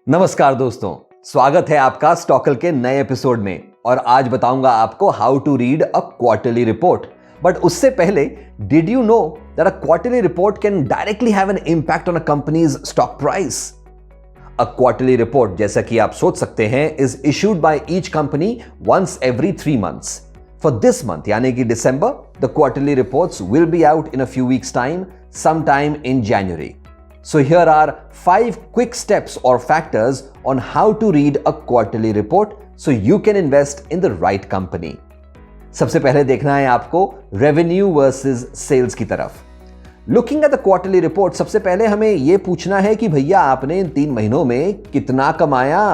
नमस्कार दोस्तों, स्वागत है आपका स्टॉकल के नए एपिसोड में। और आज बताऊंगा आपको how to read a quarterly report. But उससे पहले, did you know that a quarterly report can directly have an impact on a company's stock price? A quarterly report, जैसा कि आप सोच सकते हैं, is issued by each company once every 3 months. For this month, यानी कि December, the quarterly reports will be out in a few weeks' time, sometime in January. So here are 5 quick steps or factors on how to read a quarterly report so you can invest in the right company. सबसे पहले देखना है आपको revenue versus sales की तरफ। Looking at the quarterly report, सबसे पहले हमें यह पूछना है कि भैया आपने इन 3 महीनों में कितना कमाया?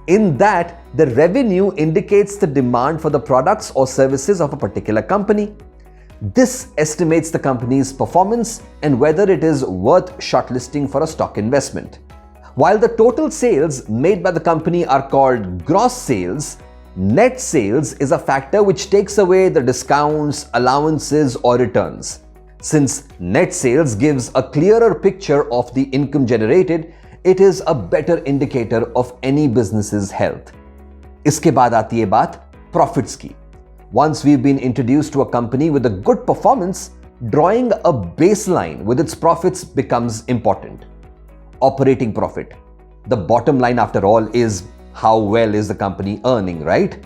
In that, the revenue indicates the demand for the products or services of a particular company. This estimates the company's performance and whether it is worth shortlisting for a stock investment. While the total sales made by the company are called gross sales, net sales is a factor which takes away the discounts, allowances, or returns. Since net sales gives a clearer picture of the income generated, it is a better indicator of any business's health. इसके बाद आती है बात profits की। Once we've been introduced to a company with a good performance, drawing a baseline with its profits becomes important. Operating profit. The bottom line, after all, is how well is the company earning, right?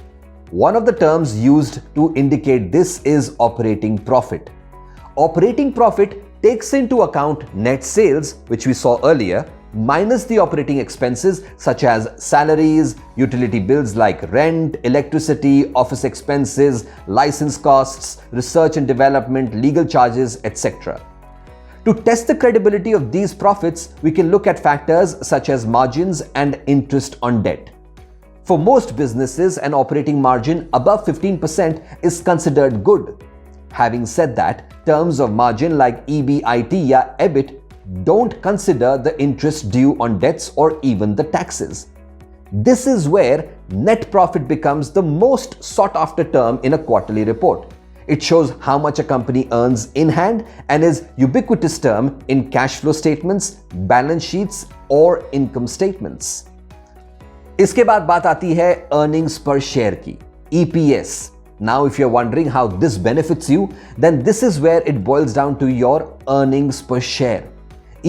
One of the terms used to indicate this is operating profit. Operating profit takes into account net sales, which we saw earlier, minus the operating expenses such as salaries, utility bills like rent, electricity, office expenses, license costs, research and development, legal charges, etc. To test the credibility of these profits, we can look at factors such as margins and interest on debt. For most businesses, an operating margin above 15% is considered good. Having said that, terms of margin like EBIT या EBIT don't consider the interest due on debts or even the taxes. This is where net profit becomes the most sought after term in a quarterly report. It shows how much a company earns in hand and is ubiquitous term in cash flow statements, balance sheets or income statements. इसके बाद बात आती है earnings per share की, EPS. Now if you're wondering how this benefits you, then this is where it boils down to your earnings per share.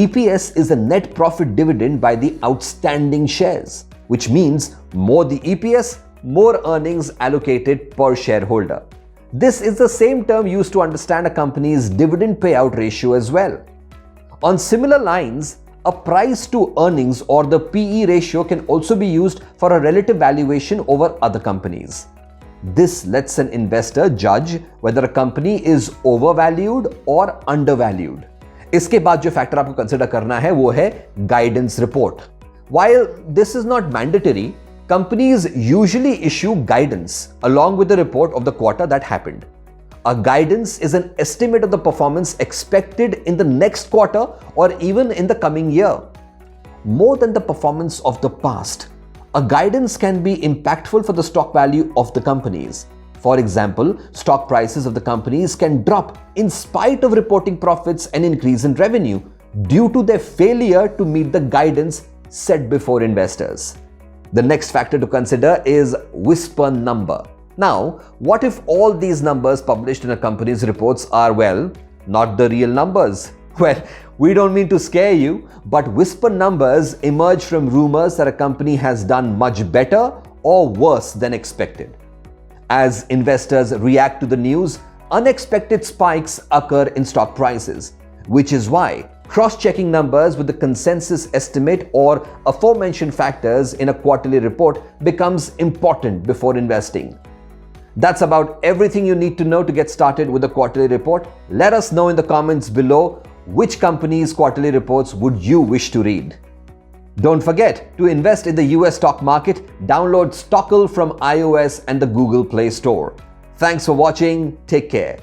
EPS is the net profit dividend by the outstanding shares, which means more the EPS, more earnings allocated per shareholder. This is the same term used to understand a company's dividend payout ratio as well. On similar lines, a price to earnings or the PE ratio can also be used for a relative valuation over other companies. This lets an investor judge whether a company is overvalued or undervalued. इसके बाद जो factor आपको consider करना है वो है guidance report. While this is not mandatory, companies usually issue guidance along with the report of the quarter that happened. A guidance is an estimate of the performance expected in the next quarter or even in the coming year. More than the performance of the past, a guidance can be impactful for the stock value of the companies. For example, stock prices of the companies can drop in spite of reporting profits and increase in revenue due to their failure to meet the guidance set before investors. The next factor to consider is whisper number. Now, what if all these numbers published in a company's reports are, well, not the real numbers? Well, we don't mean to scare you, but whisper numbers emerge from rumors that a company has done much better or worse than expected. As investors react to the news, unexpected spikes occur in stock prices, which is why cross-checking numbers with the consensus estimate or aforementioned factors in a quarterly report becomes important before investing. That's about everything you need to know to get started with a quarterly report. Let us know in the comments below which companies' quarterly reports would you wish to read. Don't forget to invest in the US stock market. Download Stockle from iOS and the Google Play Store. Thanks for watching. Take care.